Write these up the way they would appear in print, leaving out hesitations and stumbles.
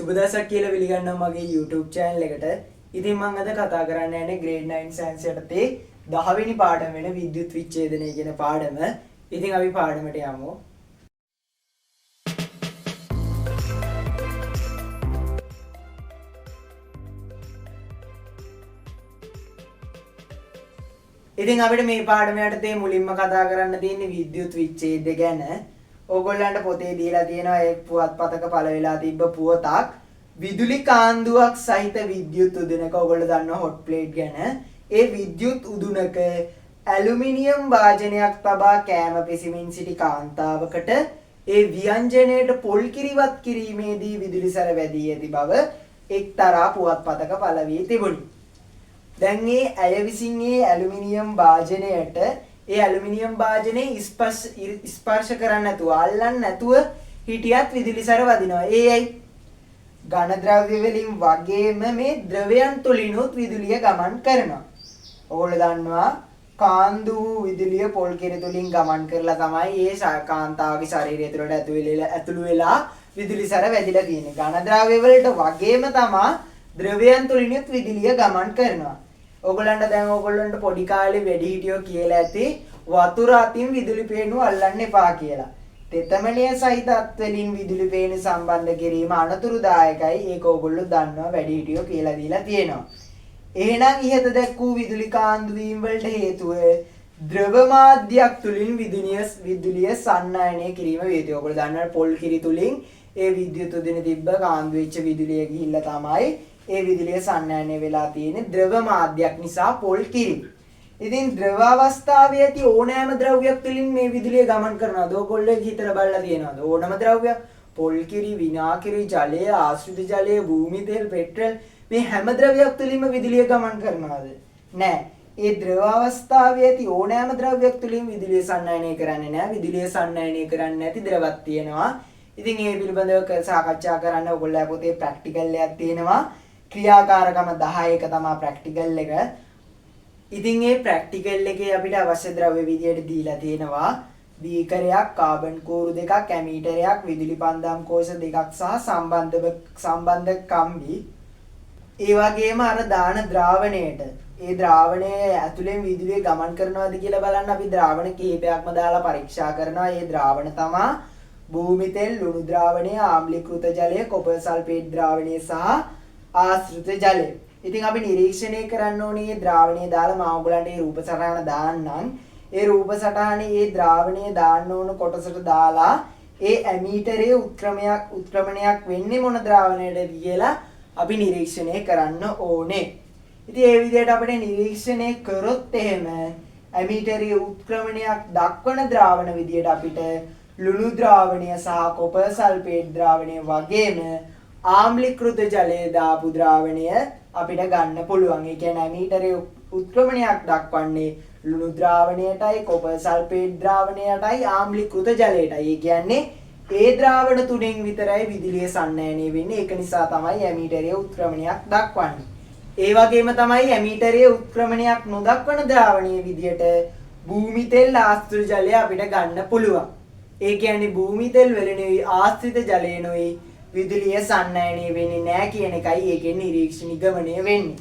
සුබදසක් කියලා පිළිගන්නවා මගේ YouTube channel එකට. ඉතින් මම අද කතා කරන්න යන්නේ grade 9 science යටතේ 10 වෙනි පාඩම වෙන විද්‍යුත් විච්ඡේදනය කියන පාඩම. ඉතින් අපි පාඩමට යමු. ඉතින් අපිට මේ පාඩම යටතේ මුලින්ම කතා කරන්න තියෙන්නේ විද්‍යුත් විච්ඡේදය ගැන. ඕගොල්ලන්ට පොතේ දීලා තියෙනවා ඒ පුවත්පතක පළ වෙලා තිබ්බ පුවතක් විදුලි කාන්දුවක් සහිත විද්‍යුත් උදුනක. ඕගොල්ලෝ දන්නවා හොට් ප්ලේට් ගැන. ඒ විද්‍යුත් උදුනක ඇලුමිනියම් වාජනයක් තබා කෑම පෙසිමින් සිටි කාන්තාවකට ඒ ව්‍යංජනයට පොල් කිරිවත් කිරීමේදී විදුලි සැර වැදී ඇති බව එක්තරා පුවත්පතක පළ වී තිබුණි. දැන් මේ ඇය විසින් මේ ඇලුමිනියම් වාජනයට ඒ ඇලුමිනියම් වාජනේ ස්පර්ශ කරන්නේ නැතුව අල්ලන්නේ නැතුව හිටියත් විදුලි සැර වදිනවා. ඒයි ඝන ද්‍රව්‍ය වලින් වගේම මේ ද්‍රවයන් තුලිනුත් විදුලිය ගමන් කරනවා. ඕගොල්ලෝ දන්නවා කාන්දු විදුලිය පොල් කිරි තුලින් ගමන් කරලා තමයි ඒ කාන්තාවගේ ශරීරය තුළට ඇතුළු වෙලා විදුලි සැර වැදිලා තියෙන්නේ. ඝන ද්‍රව්‍ය වලට වගේම තමයි ද්‍රවයන් තුලිනුත් විදුලිය ගමන් කරනවා. ඕගොල්ලන්ට පොඩි කාලේ වැඩිහිටියෝ කියලා ඇති වතුර අතින් විදුලි පේනුව අල්ලන්න එපා කියලා. තෙතමනය සහිත අත්වලින් විදුලි පේන සම්බන්ධ කිරීම අනතුරුදායකයි. ඒක ඕගොල්ලෝ දන්නවා වැඩිහිටියෝ කියලා දීලා තියෙනවා. එහෙනම් ඉහත දැක් වූ විදුලි කාන්දු වීම වලට හේතුව ද්‍රව මාධ්‍යයක් තුලින් විදුලිය සන්නායනය කිරීම වේදී. ඕගොල්ලෝ දන්නවා පොල් කිරි තුලින් ඒ විද්‍යුත් උදින තිබ්බ කාන්දු වෙච්ච විදුලිය ගිහිල්ලා තමයි ඒ විදුලිය සන්නායනය වෙලා තියෙන්නේ ද්‍රව මාධ්‍යයක් නිසා පොල් කිරි. ඉතින් ද්‍රව අවස්ථාවේ ඇති ඕනෑම ද්‍රව්‍යයක් තුළින් මේ විදුලිය ගමන් කරනවාද? ඕගොල්ලෝ හිතලා බලලා තියෙනවද? ඕනම ද්‍රව්‍යයක් පොල් කිරි, විනාකිරි, ජලය, ආශ්‍රිත ජලය, භූමි තෙල්, පෙට්‍රල් මේ හැම ද්‍රව්‍යයක් තුළින්ම විදුලිය ගමන් කරනවාද? නෑ. ඒ ද්‍රව අවස්ථාවේ ඇති ඕනෑම ද්‍රව්‍යයක් තුළින් විදුලිය සන්නායනය කරන්නේ නෑ. විදුලිය සන්නායනය කරන්නේ නැති ද්‍රවයක් තියෙනවා. ඉතින් ඒ පිළිබඳව සාකච්ඡා කරන්න ඕගොල්ලෝ පොතේ ප්‍රැක්ටිකල් එකක් තියෙනවා. ක්‍රියාකාරකම 11ක තමයි ප්‍රැක්ටිකල් එක. ඉතින් මේ ප්‍රැක්ටිකල් එකේ අපිට අවශ්‍ය ද්‍රව්‍ය විදියට දීලා තියෙනවා බීකරයක්, කාබන් කූරු දෙකක්, ඇමීටරයක්, විදුලි පන්දම් කෝෂ දෙකක් සහ සම්බන්ධ කම්බි. ඒ වගේම අර දාන ද්‍රාවණයට ඒ ද්‍රාවණය ඇතුලෙන් විදුලිය ගමන් කරනවාද කියලා බලන්න අපි ද්‍රාවණ කිහිපයක්ම දාලා පරීක්ෂා කරනවා. ඒ ද්‍රාවණ තමයි භූමි තෙල්, ලුණු ද්‍රාවණය, ආම්ලීකృత ජලය, කොපර් සල්ෆේට් ද්‍රාවණය සහ ආශ්‍රිත ජලය. ඉතින් අපි නිරීක්ෂණය කරන්න ඕනේ මේ ද්‍රාවණය දාලා මම ඔයගලන්ට මේ රූප සටහන දාන්නම්. ඒ රූප සටහනේ මේ ද්‍රාවණය දාන්න ඕන කොටසට දාලා ඒ ඇමීටරයේ උත්ක්‍රමණයක් වෙන්නේ මොන ද්‍රාවණයටද කියලා අපි නිරීක්ෂණය කරන්න ඕනේ. ඉතින් ඒ විදිහට අපිට නිරීක්ෂණය කරොත් එහෙම ඇමීටරයේ උත්ක්‍රමණයක් දක්වන ද්‍රාවණ විදිහට අපිට ලුණු ද්‍රාවණය සහ කොපර් සල්ෆේට් ද්‍රාවණය වගේම ආම්ලීකృత ජලයේ දාපු ද්‍රාවණය අපිට ගන්න පුළුවන්. ඒ කියන්නේ ඇමීටරයේ උත්ක්‍රමණයක් දක්වන්නේ ලුණු ද්‍රාවණයටයි, කොපර් සල්ෆේට් ද්‍රාවණයටයි, ආම්ලීකృత ජලයටයි. ඒ කියන්නේ ඒ ද්‍රාවණ තුනෙන් විතරයි විදුලිය සන්නායනය වෙන්නේ. ඒක නිසා තමයි ඇමීටරයේ උත්ක්‍රමණයක් දක්වන්නේ. ඒ වගේම තමයි ඇමීටරයේ උත්ක්‍රමණයක් නොදක්වන ද්‍රාවණයේ විදියට භූමි තෙල්, ආශ්‍රිත ජලය අපිට ගන්න පුළුවන්. ඒ කියන්නේ භූමි තෙල් වලිනුයි ආශ්‍රිත ජලයෙනුයි විදුලිය සන්නායනය වෙන්නේ නැහැ කියන එකයි ඒකෙන් නිගමනය වෙන්නේ.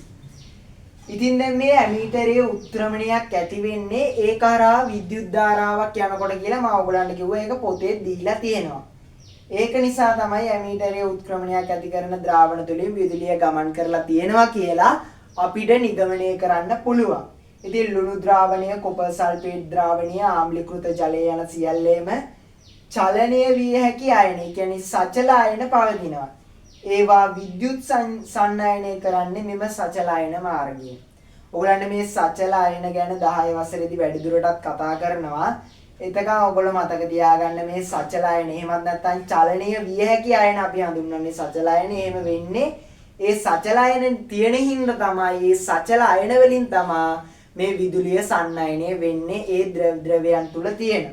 ඉතින් දැන් මේ ඇමීටරයේ උත්ක්‍රමණයක් ඇති වෙන්නේ ඒ කරා විද්‍යුත් ධාරාවක් යනකොට කියලා මම ඔයගලන්ට කිව්වා. ඒක පොතේ දීලා තියෙනවා. ඒක නිසා තමයි ඇමීටරයේ උත්ක්‍රමණයක් ඇති කරන ද්‍රාවණ තුලින් විදුලිය ගමන් කරලා තියෙනවා කියලා අපිට නිගමනය කරන්න පුළුවන්. ඉතින් ලුණු ද්‍රාවණය, කොපර් සල්ෆේට් ද්‍රාවණය, ආම්ලීකృత ජලය යන සියල්ලේම චලනය විය හැකි අයන. ඒ කියන්නේ සචල අයන පවතිනවා. ඒවා විද්‍යුත් සන්නායනය කරන්නේ මෙම සචල අයන මාර්ගයෙන්. ඔයගොල්ලන්ට මේ සචල අයන ගැන 10 වසරේදී වැඩිදුරටත් කතා කරනවා. එතකන් ඔයගොල්ලෝ මතක තියාගන්න මේ සචල අයන එහෙමත් නැත්නම් චලනය විය හැකි අයන අපි හඳුන්වන්නේ සචල අයන. එහෙම වෙන්නේ ඒ සචල අයන තියෙන හින්දා තමයි මේ සචල අයන වලින් තමයි මේ විදුලිය සන්නායනය වෙන්නේ ඒ ද්‍රවයන් තුල තියෙන.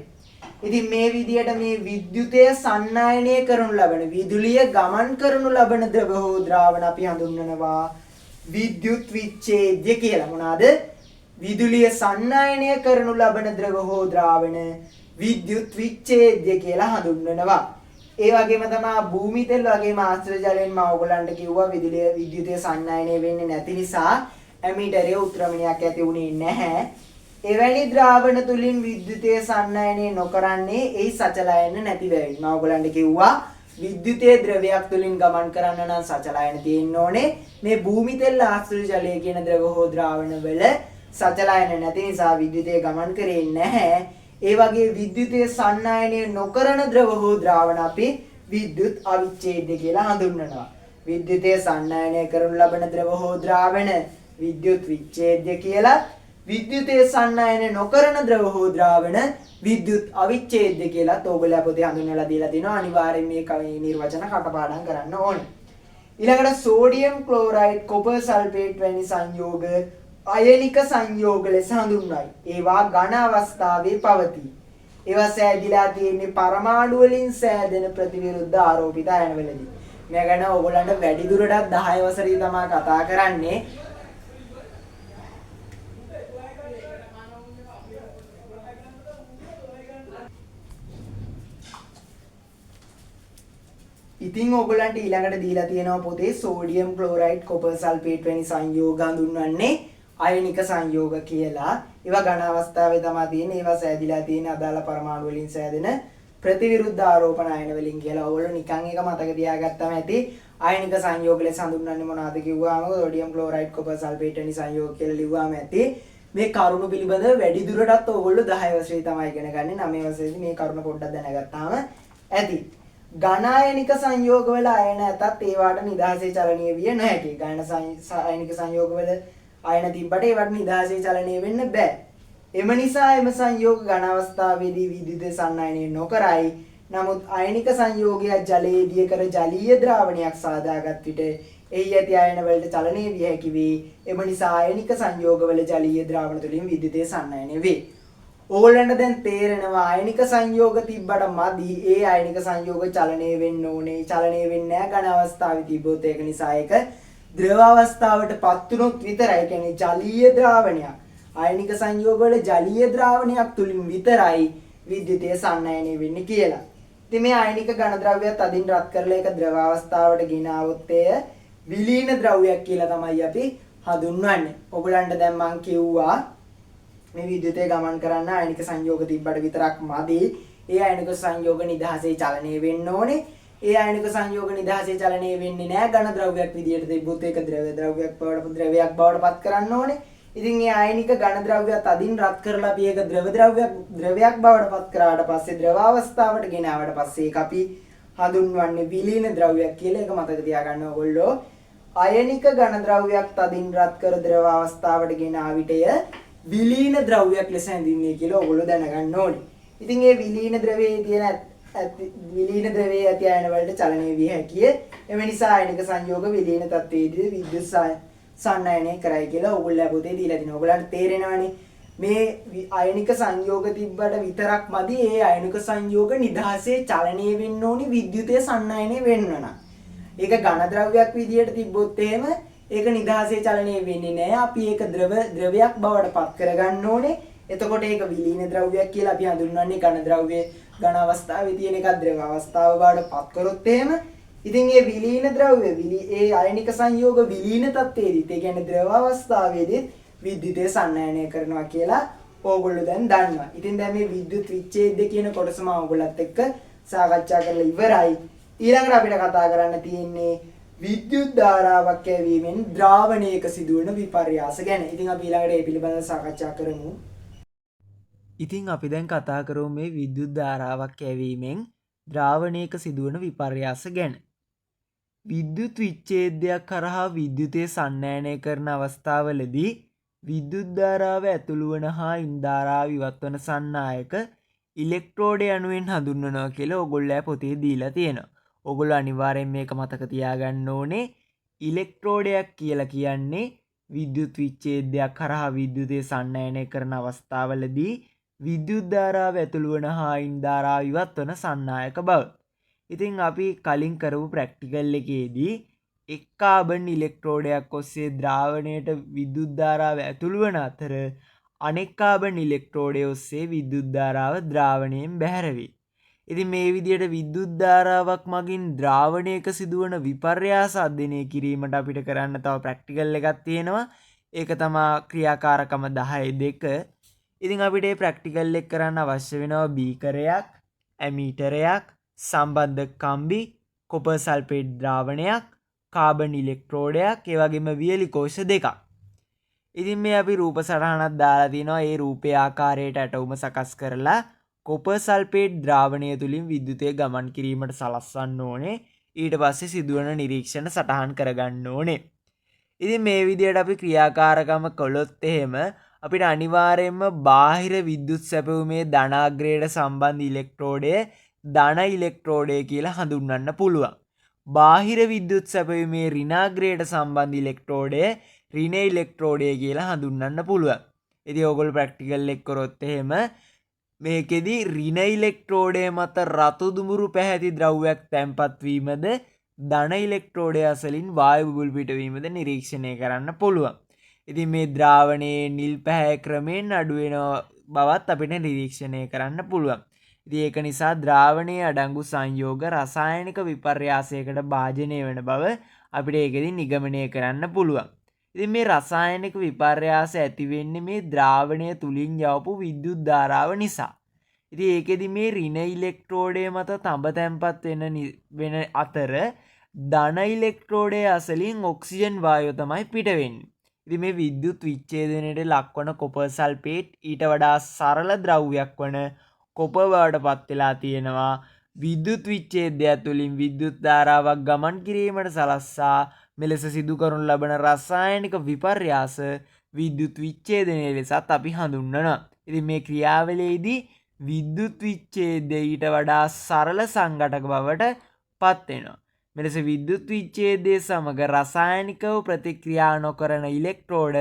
ඉතින් මේ විදියට මේ විද්‍යුතය සන්නායනය කරනු ලබන විදුලිය ගමන් කරනු ලබන ද්‍රව හෝ ද්‍රාවණ අපි හඳුන්වනවා විද්‍යුත් විච්ඡේදය කියලා. මොනවාද? විදුලිය සන්නායනය කරනු ලබන ද්‍රව හෝ ද්‍රාවණ විද්‍යුත් විච්ඡේදය කියලා හඳුන්වනවා. ඒ වගේම තමයි භූමි තෙල් වගේම ආශ්‍රය ජලයෙන් මම ඔයගලන්ට කිව්වා විද්‍යුතය සන්නායනය වෙන්නේ නැති නිසා ඇමීටරයේ උත්‍රමණයක් ඇති වුණේ නැහැ. එවැනි ද්‍රාවණ තුලින් විද්‍යුතය සන්නායනය නොකරන්නේ ඒ සචලයන නැති බැවින්. මම ඔයගලන්ට කිව්වා විද්‍යුතයේ ද්‍රවයක් තුලින් ගමන් කරන්න නම් සචලයන තියෙන්න ඕනේ. මේ භූමි තෙල් ආශ්‍රය ජලය කියන ද්‍රව හෝ ද්‍රාවණ වල සචලයන නැති නිසා විද්‍යුතය ගමන් කරේ නැහැ. ඒ වගේ විද්‍යුතය සන්නායනය නොකරන ද්‍රව හෝ ද්‍රාවණ අපි විද්‍යුත් අවිච්ඡේද්‍ය කියලා හඳුන්වනවා. විද්‍යුතය සන්නායනය කරනු ලබන ද්‍රව හෝ ද්‍රාවණ විද්‍යුත් විච්ඡේද්‍ය කියලා, විද්‍යුතය සන්නායනය නොකරන ද්‍රව හෝ ද්‍රාවණ විද්‍යුත් අවිච්ඡේද්‍ය කියලා ඔයගොල්ලෝ පොතේ හඳුන්වලා දීලා තිනවා. අනිවාර්යෙන් මේ නිර්වචන කටපාඩම් කරන්න ඕනේ. ඊළඟට සෝඩියම් ක්ලෝරයිඩ්, කොපර් සල්ෆේට් වැනි සංයෝග අයනික සංයෝග ලෙස හඳුන්වයි. ඒවා ඝන අවස්ථාවේ පවතී. ඒවා සෑදිලා තියෙන්නේ පරමාණු වලින් සෑදෙන ප්‍රතිවිරුද්ධ ආරෝපිත අයනවලදී. මේ ගැන ඕගොල්ලන්ට වැඩි දුරටත් 10 වසරේ තමයි කතා කරන්නේ. ඉතින් ඕගොල්ලන්ට ඊළඟට දීලා තියෙනවා පොතේ සෝඩියම් ක්ලෝරයිඩ්, කොපර් සල්ෆේට් වැනි සංයෝග හඳුන්වන්නේ අයනික සංයෝග කියලා. ඒවා ඝන අවස්ථාවේ තමයි තියෙන්නේ. ඒවා සෑදිලා තියෙන අදාළ පරමාණු වලින් සෑදෙන ප්‍රතිවිරුද්ධ ආරෝපණ අයන වලින් කියලා. ඕගොල්ලෝ නිකන් එක මතක තියාගත්තම ඇති. අයනික සංයෝග ලෙස හඳුන්වන්නේ මොනවද කිව්වම සෝඩියම් ක්ලෝරයිඩ්, කොපර් සල්ෆේට් වැනි සංයෝග කියලා ලිව්වම ඇති. මේ කරුණු පිළිබඳව වැඩි දුරටත් ඕගොල්ලෝ 10 වසරේ තමයි ඉගෙන ගන්නේ. 9 වසරේදී මේ කරුණ පොඩ්ඩක් දැනගත්තාම ඇති. ඝනායනික සංයෝගවල අයන ඇතත් ඒවාට නිදහසේ චලනීය විය නොහැකි. ඝන අයනික සංයෝගවල අයන තිබ්බට ඒවට නිදහසේ චලනීය වෙන්න බෑ. එම නිසා එම සංයෝග ඝන අවස්ථාවේදී විද්‍යුත් සන්නායනය නොකරයි. නමුත් අයනික සංයෝගය ජලයේදී කර ජලීය ද්‍රාවණයක් සාදාගත් විට එහි ඇති අයන වලට චලනය විය හැකි වේ. එම නිසා අයනික සංයෝගවල ජලීය ද්‍රාවණ තුලින් විද්‍යුත් සන්නායනය වේ. ඕගොල්ලන්ට දැන් තේරෙනවා අයනික සංයෝග තිබ්බට මදි. ඒ අයනික සංයෝග චලනය වෙන්න ඕනේ. චලනය වෙන්නේ නැහැ ඝන අවස්ථාවේ තිබ්බොත්. ඒක නිසා ඒක ද්‍රව අවස්ථාවටපත් වුණොත් විතරයි. කියන්නේ ජලීය ද්‍රාවණයක්. අයනික සංයෝග වල ජලීය ද්‍රාවණයක් තුලින් විතරයි විද්‍යුතය සන්නායනය වෙන්නේ කියලා. ඉතින් මේ අයනික ඝන ද්‍රව්‍යත් අදින් රත් කරලා ඒක ද්‍රව අවස්ථාවට ගෙනාවොත් එය විලීන ද්‍රව්‍යයක් කියලා තමයි අපි හඳුන්වන්නේ. ඔයගලන්ට දැන් මම කිව්වා මේ විද්‍යුතය ගමන් කරන්න අයනික සංයෝග තිබ්බට විතරක් මදි. ඒ අයනික සංයෝග නිදහසේ චලනය වෙන්න ඕනේ. ඒ අයනික සංයෝග නිදහසේ චලනය වෙන්නේ නැහැ ඝන ද්‍රව්‍යයක් විදියට තිබ්බොත් ඒක ද්‍රවයක් බවට පත් කරන්න ඕනේ. ඉතින් මේ අයනික ඝන ද්‍රව්‍යත් අදින් රත් කරලා අපි ඒක ද්‍රවයක් බවට පත් කරාට පස්සේ ද්‍රව අවස්ථාවට ගෙනාවට පස්සේ ඒක අපි හඳුන්වන්නේ විලීන ද්‍රව්‍යයක් කියලා. ඒක මතක තියාගන්න ඕගොල්ලෝ. අයනික ඝන ද්‍රව්‍යයක් අදින් රත් කර ද්‍රව අවස්ථාවට ගෙනා විටය විලීන ද්‍රව්‍යයක් ලෙස හැඳින්වෙන්නේ කියලා ඔයගොල්ලෝ දැනගන්න ඕනේ. ඉතින් මේ විලීන ද්‍රවයේ තියෙන විලීන ද්‍රවයේ ඇති අයන වලට චලනය විය හැකිය. එම නිසා අයනික සංයෝග විලීන තත්ත්වයේදී විද්‍යුත් සන්නායනය කරයි කියලා ඔයගොල්ලෝ පොතේ දීලා තිනවා. ඔයගොල්ලන්ට තේරෙනවනේ මේ අයනික සංයෝග තිබ්බට විතරක් මදි. ඒ අයනික සංයෝග නිදහසේ චලනය වෙන්න ඕනි විද්‍යුතය සන්නායනය වෙන්න නම්. ඒක ඝන ද්‍රව්‍යයක් විදියට තිබ්බොත් එහෙම ඒක නිදහසේ චලනය වෙන්නේ නැහැ. අපි ඒක ද්‍රවයක් බවට පත් කරගන්න ඕනේ. එතකොට ඒක විලීන ද්‍රව්‍යයක් කියලා අපි හඳුන්වන්නේ. ඝන ද්‍රව්‍ය ඝන අවස්ථාවේ තියෙන එක ද්‍රව අවස්ථාව බවට පත් කරොත් එහෙම ඉතින් මේ විලීන ද්‍රව්‍ය ඒ අයනික සංයෝග විලීන තත්ත්වයේදීත් ඒ කියන්නේ ද්‍රව අවස්ථාවේදීත් විද්‍යුතය සන්නායනය කරනවා කියලා ඕගොල්ලෝ දැන් දන්නවා. ඉතින් දැන් මේ විද්‍යුත් විච්ඡේදය කියන කොටස මම ඕගොල්ලත් එක්ක සාකච්ඡා කරලා ඉවරයි. ඊළඟට අපිට කතා කරන්න තියෙන්නේ විද්‍යුත් ධාරාවක් යැවීමෙන් ද්‍රාවණයක සිදුවන විපර්යාස ගැන. ඉතින් අපි ඊළඟට මේ පිළිබඳව සාකච්ඡා කරමු. ඉතින් අපි දැන් කතා කරමු මේ විද්‍යුත් ධාරාවක් යැවීමෙන් ද්‍රාවණයක සිදුවන විපර්යාස ගැන. විද්‍යුත් විච්ඡේදයක් කරහා විද්‍යුතය සන්නායනය කරන අවස්ථාවලදී විද්‍යුත් ධාරාව ඇතුළු වන හා ඉන් ධාරාව ඉවත් වන සන්නායක ඉලෙක්ට්‍රෝඩ යනුවෙන් හඳුන්වනවා කියලා ඔයගොල්ලෝ පොතේ දීලා තියෙනවා. ඔයගොල්ලෝ අනිවාර්යෙන් මේක මතක තියාගන්න ඕනේ. ඉලෙක්ට්‍රෝඩයක් කියලා කියන්නේ විද්‍යුත් විච්ඡේදයක් කරහා විද්‍යුතය සන්නායනය කරන අවස්ථාවලදී විද්‍යුත් ධාරාව ඇතුළු වන හා ඉන් ධාරාව ඉවත් වන සන්නායක බව. ඉතින් අපි කලින් කරපු ප්‍රැක්ටිකල් එකේදී එක් කාබන් ඉලෙක්ට්‍රෝඩයක් ඔස්සේ ද්‍රාවණයට විද්‍යුත් ධාරාව ඇතුළු වන අතර අනෙක් කාබන් ඉලෙක්ට්‍රෝඩය ඔස්සේ විද්‍යුත් ධාරාව ද්‍රාවණයෙන් බැහැර වේ. ඉතින් මේ විදිහට විද්‍යුත් ධාරාවක් මගින් ද්‍රාවණයක සිදුවන විපර්යාස අධ්‍යයනය කිරීමට අපිට කරන්න තව ප්‍රැක්ටිකල් එකක් තියෙනවා. ඒක තමයි ක්‍රියාකාරකම 10.2. ඉතින් අපිට මේ ප්‍රැක්ටිකල් එක කරන්න අවශ්‍ය වෙනවා බීකරයක්, ඇමීටරයක්, සම්බන්ධ කම්බි, කොපර් සල්ෆේට් ද්‍රාවණයක්, කාබන් ඉලෙක්ට්‍රෝඩයක්, ඒ වගේම වියලි කෝෂ දෙකක්. ඉතින් මේ අපි රූප සටහනක් දාලා තිනවා. ඒ රූපේ ආකාරයට ඇටවුම සකස් කරලා කොපර් සල්ෆේට් ද්‍රාවණය තුලින් විද්‍යුතය ගමන් කිරීමට සලස්වන්න ඕනේ. ඊට පස්සේ සිදුවන නිරීක්ෂණ සටහන් කරගන්න ඕනේ. ඉතින් මේ විදිහට අපි ක්‍රියාකාරකම කළොත් එහෙම අපිට අනිවාර්යයෙන්ම බාහිර විද්‍යුත් සැපයුමේ ධනාග්‍රයට සම්බන්ධ ඉලෙක්ට්‍රෝඩය ධන ඉලෙක්ට්‍රෝඩය කියලා හඳුන්වන්න පුළුවන්. බාහිර විද්‍යුත් සැපයුමේ ඍණාග්‍රයට සම්බන්ධ ඉලෙක්ට්‍රෝඩය ඍණ ඉලෙක්ට්‍රෝඩය කියලා හඳුන්වන්න පුළුවන්. ඉතින් ඕගොල්ලෝ ප්‍රැක්ටිකල් එක කරොත් එහෙම මේකෙදි ඍණ ඉලෙක්ට්‍රෝඩය මත රතු දුඹුරු පැහැති ද්‍රව්‍යයක් තැන්පත් වීමද ධන ඉලෙක්ට්‍රෝඩය අසලින් වායු බුබුල් පිටවීමද නිරීක්ෂණය කරන්න පුළුවන්. ඉතින් මේ ද්‍රාවණයේ නිල් පැහැ ක්‍රමයෙන් අඩු වෙන බවත් අපිට නිරීක්ෂණය කරන්න පුළුවන්. ඉතින් ඒක නිසා ද්‍රාවණයේ අඩංගු සංයෝග රසායනික විපර්යාසයකට භාජනය වෙන බව අපිට ඒකෙදි නිගමනය කරන්න පුළුවන්. ඉතින් මේ රසායනික විපර්යාස ඇති වෙන්නේ මේ ද්‍රාවණය තුලින් යවපු විද්‍යුත් ධාරාව නිසා. ඉතින් ඒකෙදි මේ ඍණ ඉලෙක්ට්‍රෝඩය මත තඹ තැන්පත් වෙන අතර ධන ඉලෙක්ට්‍රෝඩය අසලින් ඔක්සිජන් වායුව තමයි පිට වෙන්නේ. ඉතින් මේ විද්‍යුත් විච්ඡේදනයට ලක්වන කොපර් සල්ෆේට් ඊට වඩා සරල ද්‍රව්‍යයක් වන කොපර් බවට පත් වෙලා තියෙනවා. විද්‍යුත් විච්ඡේදය තුළින් විද්‍යුත් ධාරාවක් ගමන් කිරීමට සලස්සා මෙලෙස සිදු කරනු ලබන රසායනික විපර්යාස විද්‍යුත් විච්ඡේදනය ලෙසත් අපි හඳුන්වනවා. ඉතින් මේ ක්‍රියාවලියේදී විද්‍යුත් විච්ඡේදය ඊට වඩා සරල සංඝටක බවට පත් වෙනවා. මෙලෙස විද්‍යුත් විච්ඡේදයේ සමග රසායනිකව ප්‍රතික්‍රියා නොකරන ඉලෙක්ට්‍රෝඩ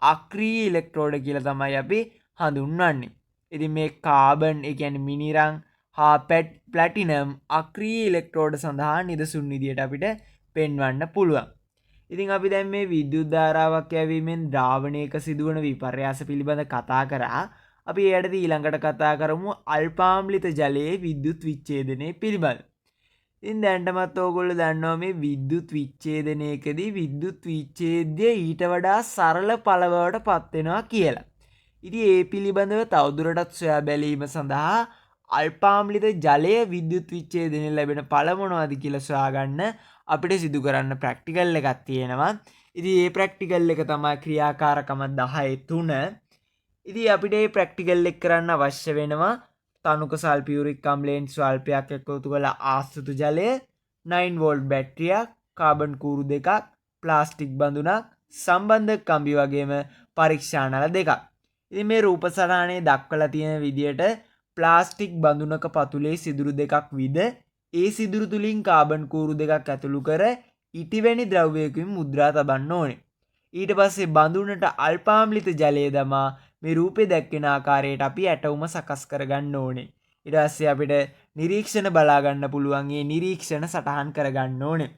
අක්‍රීය ඉලෙක්ට්‍රෝඩ කියලා තමයි අපි හඳුන්වන්නේ. ඉතින් මේ කාබන් ඒ කියන්නේ මිනිරන් හා ප්ලැටිනම් අක්‍රීය ඉලෙක්ට්‍රෝඩ සඳහා නිදසුන් විදියට අපිට පෙන්වන්න පුළුවන්. ඉතින් අපි දැන් මේ විද්‍යුත් ධාරාවක් යැවීමෙන් ද්‍රාවණයක සිදුවන විපර්යාස පිළිබඳ කතා කරා. අපි එයට ඊළඟට කතා කරමු අල්පාම්ලිත ජලයේ විද්‍යුත් විච්ඡේදනය පිළිබඳ. ඉතින් දැන්ටමත් ඕගොල්ලෝ දන්නවා මේ විද්‍යුත් විච්ඡේදනයකදී විද්‍යුත් විච්ඡේදය ඊට වඩා සරල ඵල බවට පත් වෙනවා කියලා. ඉතින් ඒ පිළිබඳව තවදුරටත් සොයා බැලීම සඳහා අල්පාම්ලිත ජලයේ විද්‍යුත් විච්ඡේදනය ලැබෙන ඵල මොනවද කියලා සොයාගන්න අපිට සිදු කරන්න ප්‍රැක්ටිකල් එකක් තියෙනවා. ඉතින් මේ ප්‍රැක්ටිකල් එක තමයි ක්‍රියාකාරකම 10.3. ඉතින් අපිට මේ ප්‍රැක්ටිකල් එක කරන්න අවශ්‍ය වෙනවා තනුක සල්ෆියුරික් අම්ලයෙන් ස්වල්පයක් එකතු කළ ආශ්‍රිත ජලය, 9 වෝල්ට් බැටරියක්, කාබන් කූරු දෙකක්, ප්ලාස්ටික් බඳුනක්, සම්බන්ධ කම්බි වගේම පරීක්ෂා නල දෙකක්. ඉතින් මේ රූප සටහනේ දක්වලා තියෙන විදියට ප්ලාස්ටික් බඳුනක පතුලේ සිදුරු දෙකක් විද ඒ සිදුරු තුලින් කාබන් කූරු දෙකක් ඇතුළු කර ඉටිවැනි ද්‍රව්‍යයකින් මුද්‍රා තබන්න ඕනේ. ඊට පස්සේ බඳුනට අල්පාම්ලිත ජලය දමා මේ රූපේ දැක්වෙන ආකාරයට අපි ඇටවුම සකස් කරගන්න ඕනේ. ඊට පස්සේ අපිට නිරීක්ෂණ බලා ගන්න පුළුවන්. මේ නිරීක්ෂණ සටහන් කරගන්න ඕනේ.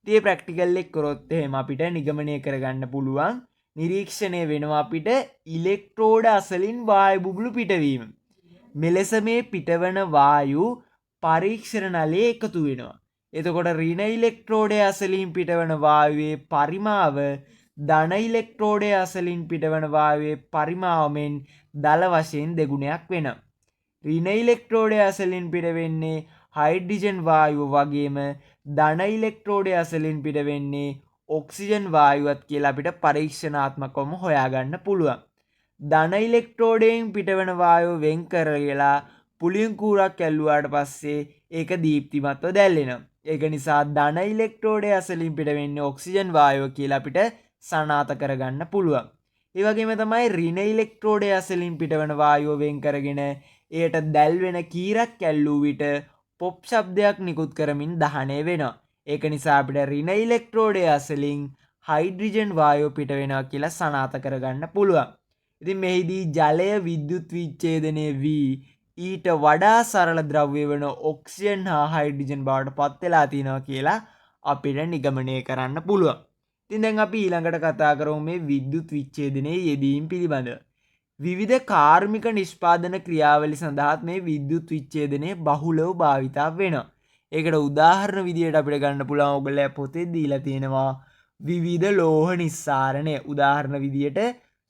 ඉතින් මේ ප්‍රැක්ටිකල් එක කරොත් එහෙම අපිට නිගමනය කරගන්න පුළුවන් නිරීක්ෂණය වෙනවා අපිට ඉලෙක්ට්‍රෝඩ අසලින් වායු බුබුලු පිටවීම. මෙලෙස මේ පිටවන වායු පරීක්ෂණ නලයේ එකතු වෙනවා. එතකොට ඍණ ඉලෙක්ට්‍රෝඩය අසලින් පිටවන වායුවේ පරිමාව ධන ඉලෙක්ට්‍රෝඩය අසලින් පිටවන වායුවේ පරිමාවමෙන් දල වශයෙන් දෙගුණයක් වෙනවා. ඍණ ඉලෙක්ට්‍රෝඩය අසලින් පිටවෙන්නේ හයිඩ්‍රජන් වායුව වගේම ධන ඉලෙක්ට්‍රෝඩය අසලින් පිටවෙන්නේ ඔක්සිජන් වායුවත් කියලා අපිට පරීක්ෂණාත්මකවම හොයාගන්න පුළුවන්. ධන ඉලෙක්ට්‍රෝඩයෙන් පිටවන වායුව වෙන් කරලා පුලියන් කූරක් ඇල්ලුවාට පස්සේ ඒක දීප්තිමත්ව දැල්වෙනවා. ඒක නිසා ධන ඉලෙක්ට්‍රෝඩය අසලින් පිටවෙන්නේ ඔක්සිජන් වායුව කියලා අපිට සනාථ කරගන්න පුළුවන්. ඒ වගේම තමයි ඍණ ඉලෙක්ට්‍රෝඩය අසලින් පිටවන වායුව වෙන් කරගෙන එයට දැල්වෙන කීරක් ඇල්ලූ විට පොප් ශබ්දයක් නිකුත් කරමින් දහනය වෙනවා. ඒක නිසා අපිට ඍණ ඉලෙක්ට්‍රෝඩය අසලින් හයිඩ්‍රජන් වායුව පිට වෙනවා කියලා සනාථ කරගන්න පුළුවන්. ඉතින් මෙහිදී ජලය විද්‍යුත් විච්ඡේදනය වී ඊට වඩා සරල ද්‍රව්‍ය වෙන ඔක්සිජන් හා හයිඩ්‍රජන් බවට පත් වෙලා තියෙනවා කියලා අපිට නිගමනය කරන්න පුළුවන්. ඉතින් දැන් අපි ඊළඟට කතා කරමු මේ විද්‍යුත් විච්ඡේදනයේ යෙදීම් පිළිබඳව. විවිධ කාර්මික නිෂ්පාදන ක්‍රියාවලි සඳහාත් මේ විද්‍යුත් විච්ඡේදනය බහුලව භාවිතා වෙනවා. ඒකට උදාහරණ විදියට අපිට ගන්න පුළුවන් ඔයගොල්ලෝ පොතේ දීලා තියෙනවා විවිධ ලෝහ නිස්සාරණය. උදාහරණ විදියට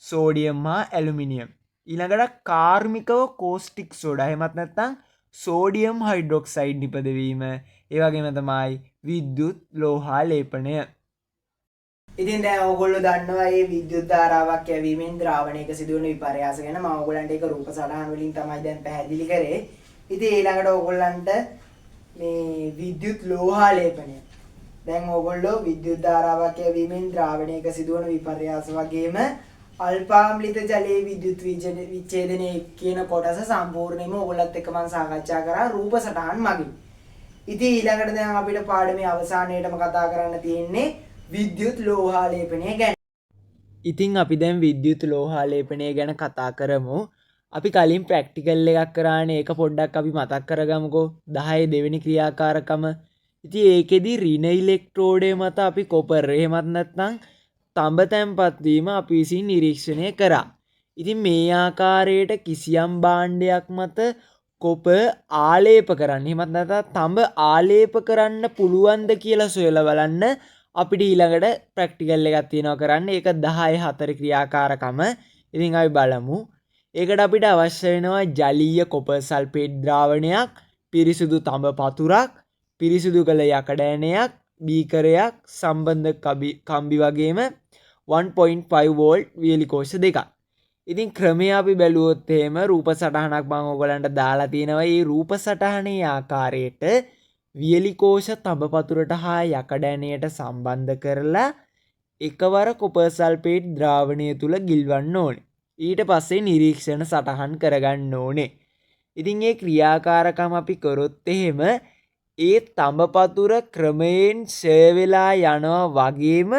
සෝඩියම් හා ඇලුමිනියම්. ඊළඟට කාර්මිකව කෝස්ටික් සෝඩා එහෙමත් නැත්නම් සෝඩියම් හයිඩ්‍රොක්සයිඩ් නිපදවීම. ඒ වගේම තමයි විද්‍යුත් ලෝහාලේපනය. ඉතින් දැන් ඕගොල්ලෝ දන්නවා මේ විද්‍යුත් ධාරාවක් යැවීමෙන් ද්‍රාවණයක සිදුවන විපර්යාස ගැන. මම ඕගොල්ලන්ට ඒක රූප සටහන් වලින් තමයි දැන් පැහැදිලි කරේ. ඉතින් ඊළඟට ඕගොල්ලන්ට මේ විද්‍යුත් ලෝහාලේපනය. දැන් ඕගොල්ලෝ විද්‍යුත් ධාරාවක් යැවීමෙන් ද්‍රාවණයක සිදුවන විපර්යාස වගේම අල්පාම්ලිත ජලයේ විද්‍යුත් විච්ඡේදනය කියන කොටස සම්පූර්ණයෙන්ම ඕගොල්ලත් එක්ක මම සාකච්ඡා කරා රූප සටහන් මගින්. ඉතින් ඊළඟට දැන් අපිට පාඩමේ අවසානයේටම කතා කරන්න තියෙන්නේ විද්‍යුත් ලෝහාලේපනය ගැන. ඉතින් අපි දැන් විද්‍යුත් ලෝහාලේපනය ගැන කතා කරමු. අපි කලින් ප්‍රැක්ටිකල් එකක් කරානේ ඒක පොඩ්ඩක් අපි මතක් කරගමුකෝ. 10 දෙවෙනි ක්‍රියාකාරකම. ඉතින් ඒකෙදි ඍණ ඉලෙක්ට්‍රෝඩය මත අපි කොපර් එහෙමත් නැත්නම් තඹ තැන්පත් වීම අපි විසින් නිරීක්ෂණය කරා. ඉතින් මේ ආකාරයට කිසියම් භාණ්ඩයක් මත කොප ආලේප කරන්න එහෙමත් නැත්නම් තඹ ආලේප කරන්න පුළුවන්ද කියලා සොයලා බලන්න අපිට ඊළඟට ප්‍රැක්ටිකල් එකක් තියෙනවා කරන්න. ඒක 10/4 ක්‍රියාකාරකම. ඉතින් අපි බලමු. ඒකට අපිට අවශ්‍ය වෙනවා ජලීය කොපර් සල්ෆේට් ද්‍රාවණයක්, පිරිසිදු තඹ පතුරක්, පිරිසිදු කළ යකඩ ඇණයක්, බීකරයක්, සම්බන්ධ කම්බි වගේම 1.5 වෝල්ට් වියලි කෝෂ දෙකක්. ඉතින් ක්‍රමය අපි බැලුවොත් එහෙම රූප සටහනක් මම ඔයගලන්ට දාලා තියෙනවා. මේ රූප සටහනේ ආකාරයට වියලි කෝෂ තඹ පතුරට හා යකඩ ඇණයට සම්බන්ධ කරලා එකවර කොපර් සල්ෆේට් ද්‍රාවණය තුල ගිල්වන්න ඕනේ. ඊට පස්සේ නිරීක්ෂණ සටහන් කරගන්න ඕනේ. ඉතින් මේ ක්‍රියාකාරකම් අපි කරොත් එහෙම ඒ තඹ පතුර ක්‍රමයෙන් ෂය වෙලා යනවා වගේම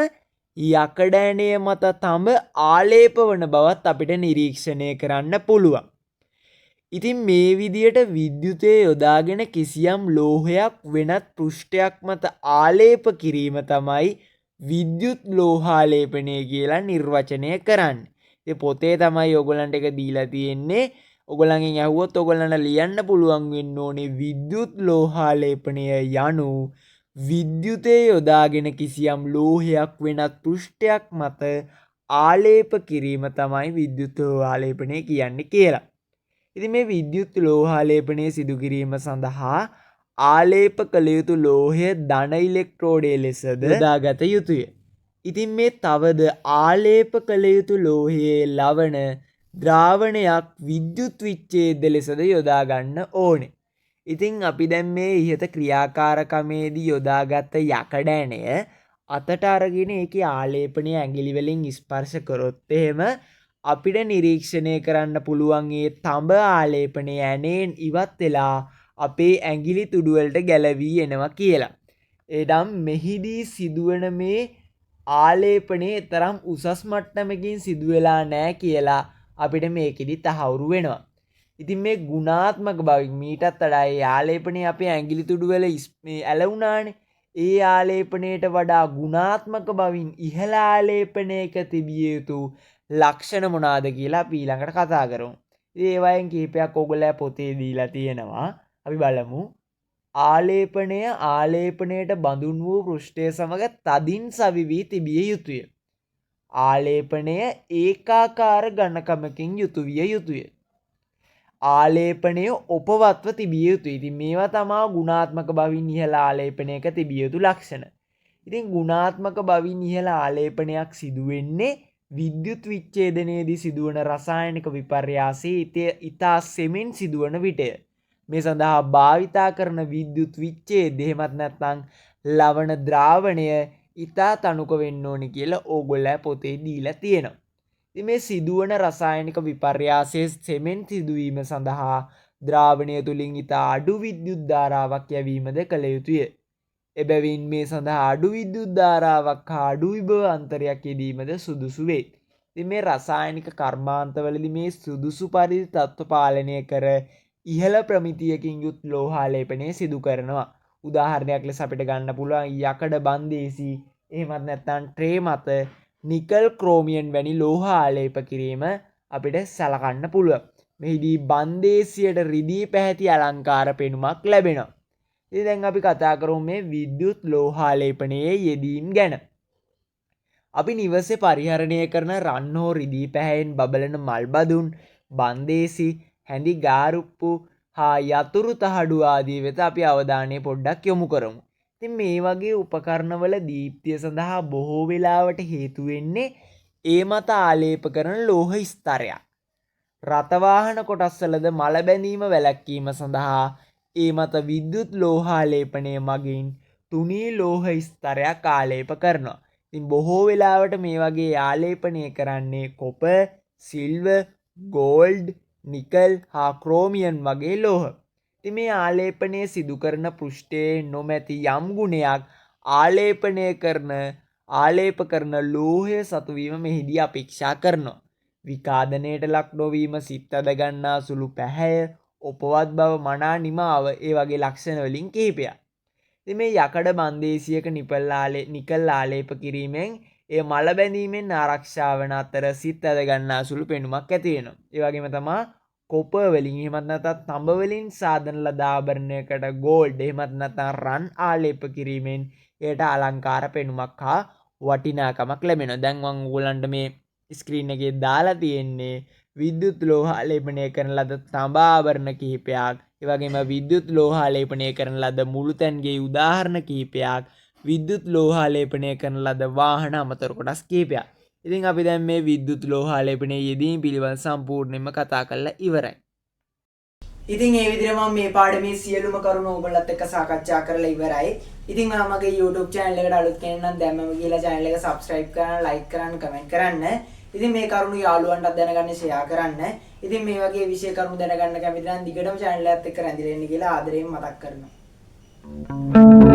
යකඩ ඇණය මත තඹ ආලේප වන බවත් අපිට නිරීක්ෂණය කරන්න පුළුවන්. ඉතින් මේ විදියට විද්‍යුතය යොදාගෙන කිසියම් ලෝහයක් වෙනත් පෘෂ්ඨයක් මත ආලේප කිරීම තමයි විද්‍යුත් ලෝහාලේපනය කියලා නිර්වචනය කරන්නේ. ඒ පොතේ තමයි ඔයගොල්ලන්ට එක දීලා තියෙන්නේ. ඔයගොල්ලන්ගෙන් අහුවොත් ඔයගොල්ලන්ට ලියන්න පුළුවන් වෙන්න ඕනේ විද්‍යුත් ලෝහාලේපනය යනු විද්‍යුතය යොදාගෙන කිසියම් ලෝහයක් වෙනත් පෘෂ්ඨයක් මත ආලේප කිරීම තමයි විද්‍යුත් ලෝහාලේපනය කියන්නේ කියලා. ඉතින් මේ විද්‍යුත් ලෝහාලේපනය සිදු කිරීම සඳහා ආලේප කළ යුතු ලෝහය ධන ඉලෙක්ට්‍රෝඩය ලෙසද යොදාගත යුතුය. ඉතින් මේ තවද ආලේප කළ යුතු ලෝහයේ ලවණ ද්‍රාවණයක් විද්‍යුත් විච්ඡේද ලෙසද යොදා ගන්න ඕනේ. ඉතින් අපි දැන් මේ ඉහත ක්‍රියාකාරකමේදී යොදාගත් යකඩ ඇණය අතට අරගෙන ඒකේ ආලේපනය ඇඟිලි වලින් ස්පර්ශ කරොත් එහෙම අපිට නිරීක්ෂණය කරන්න පුළුවන් ඒ තඹ ආලේපනය ඇණයෙන් ඉවත් වෙලා අපේ ඇඟිලි තුඩු වලට ගැලවී එනවා කියලා. එනම් මෙහිදී සිදුවන මේ ආලේපනයේ තරම් උසස් මට්ටමකින් සිදු වෙලා නැහැ කියලා අපිට මේකෙදි තහවුරු වෙනවා. ඉතින් මේ ගුණාත්මක බවින් මීටත් වඩා ඒ ආලේපනයේ අපේ ඇඟිලි තුඩු වල ඇලුනානේ. ඒ ආලේපනයට වඩා ගුණාත්මක බවින් ඉහළ ආලේපනයක තිබිය යුතු ලක්ෂණ මොනවාද කියලා අපි ඊළඟට කතා කරමු. ඉතින් ඒ වයින් කීපයක් ඕගොල්ලෝ පොතේ දීලා තියෙනවා. අපි බලමු. ආලේපනයට බඳුන් වූ පෘෂ්ඨය සමග තදින් සවිවී තිබිය යුතුය. ආලේපනය ඒකාකාර ඝනකමකින් යුතු විය යුතුය. ආලේපනය උපවත්ව තිබිය යුතුයි. ඉතින් මේවා තමයි ගුණාත්මක බවින් ඉහළ ආලේපනයක තිබිය යුතු ලක්ෂණ. ඉතින් ගුණාත්මක බවින් ඉහළ ආලේපනයක් සිදු වෙන්නේ විද්‍යුත් විච්ඡේදනයේදී සිදුවන රසායනික විපර්යාසයේ ඉතා සෙමින් සිදුවන විටය. මේ සඳහා භාවිතා කරන විද්‍යුත් විච්ඡේදය එහෙමත් නැත්නම් ලවණ ද්‍රාවණය ඉතා තනුක වෙන්න ඕනි කියලා ඕගොල්ලෝ පොතේ දීලා තියෙනවා. ඉතින් මේ සිදුවන රසායනික විපර්යාසයේ සෙමෙන් සිදුවීම සඳහා ද්‍රාවණය තුලින් ඉතා අඩු විද්‍යුත් ධාරාවක් යැවීමද කළ යුතුය. එබැවින් මේ සඳහා අඩු විද්‍යුත් ධාරාවක් හා අඩු විභව අන්තරයක් යෙදීමද සුදුසු වේ. ඉතින් මේ රසායනික කර්මාන්තවලදී මේ සුදුසු පරිදි තත්ත්ව පාලනය කර ඉහළ ප්‍රමිතියකින් යුත් ලෝහාලේපනය සිදු කරනවා. උදාහරණයක් ලෙස අපිට ගන්න පුළුවන් යකඩ බන්දේසි එහෙමත් නැත්නම් ට්‍රේ මත නිකල් ක්‍රෝමියම් වැනි ලෝහ ආලේප කිරීම අපිට සලකන්න පුළුවන්. මෙහිදී බන්දේසියට රිදී පැහැති අලංකාර පෙනුමක් ලැබෙනවා. ඉතින් දැන් අපි කතා කරමු මේ විද්‍යුත් ලෝහාලේපනයේ යෙදීම් ගැන. අපි නිවසේ පරිහරණය කරන රන් හෝ රිදී පැහැයෙන් බබලන මල් බදුන්, බන්දේසි, හැඳි ගාරුප්පු හා යතුරු තහඩු ආදී වෙත අපි අවධානය පොඩ්ඩක් යොමු කරමු. ඉතින් මේ වගේ උපකරණවල දීප්තිය සඳහා බොහෝ වෙලාවට හේතු වෙන්නේ ඒ මත ආලේප කරන ලෝහ ස්තරයක්. රථවාහන කොටස්වලද මල බැඳීම වැළැක්වීම සඳහා ඒ මත විද්‍යුත් ලෝහාලේපනය මගින් තුනී ලෝහ ස්තරයක් ආලේප කරනවා. ඉතින් බොහෝ වෙලාවට මේ වගේ ආලේපනය කරන්නේ කොපර්, සිල්වර්, ගෝල්ඩ්, නිකල් හා ක්‍රෝමියම් වගේ ලෝහ. ඉතින් මේ ආලේපනය සිදු කරන පෘෂ්ඨයේ නොමැති යම් ගුණයක් ආලේප කරන ලෝහය සතු වීම මෙහිදී අපේක්ෂා කරනවා. විකාදනයට ලක් නොවීම, සිත් අද ගන්නා සුළු පැහැය, උපවත් බව, මනා නිමාව ඒ වගේ ලක්ෂණ වලින් කිහිපයක්. ඉතින් මේ යකඩ බන්දේසියක නිකල් ආලේප කිරීමෙන් ඒ මල බැඳීමෙන් ආරක්ෂා වන අතර සිත් අද ගන්නා සුළු පෙනුමක් ඇති වෙනවා. ඒ වගේම තමයි කොපර් වලින් එහෙමත් නැත්නම් තඹ වලින් සාදන ලද ආභරණයකට ගෝල්ඩ් එහෙමත් නැත්නම් රන් ආලේප කිරීමෙන් ඒට අලංකාර පෙනුමක් හා වටිනාකමක් ලැබෙනවා. දැන් මම ඔයගොල්ලන්ට මේ ස්ක්‍රීන් එකේ දාලා තියෙන්නේ විද්‍යුත් ලෝහාලේපනය කරන ලද තඹ ආභරණ කිහිපයක්, ඒ වගේම විද්‍යුත් ලෝහාලේපනය කරන ලද මුළුතැන්ගේ උදාහරණ කිහිපයක්, විද්‍යුත් ලෝහාලේපනය කරන ලද වාහන අමතර කොටස් කිහිපයක්. ඉතින් අපි දැන් මේ විද්‍යුත් ලෝහාලේපනයේ යෙදීම් පිළිබඳ සම්පූර්ණයෙන්ම කතා කරලා ඉවරයි. ඉතින් ඒ විදිහට මම මේ පාඩමේ සියලුම කරුණු ඔයගොල්ලත් එක්ක සාකච්ඡා කරලා ඉවරයි. ඉතින් මම මගේ YouTube channel එකට අලුත් කෙනෙක් නම් දැම්මම ගිහලා channel එක subscribe කරන්න, like කරන්න, comment කරන්න. ඉතින් මේ කරුණු යාළුවන්ටත් දැනගන්න share කරන්න. ඉතින් මේ වගේ විශේෂ කරුණු දැනගන්න කැමති නම් දිගටම channel එකත් එක්ක රැඳිලා ඉන්න කියලා ආදරයෙන් මතක් කරනවා.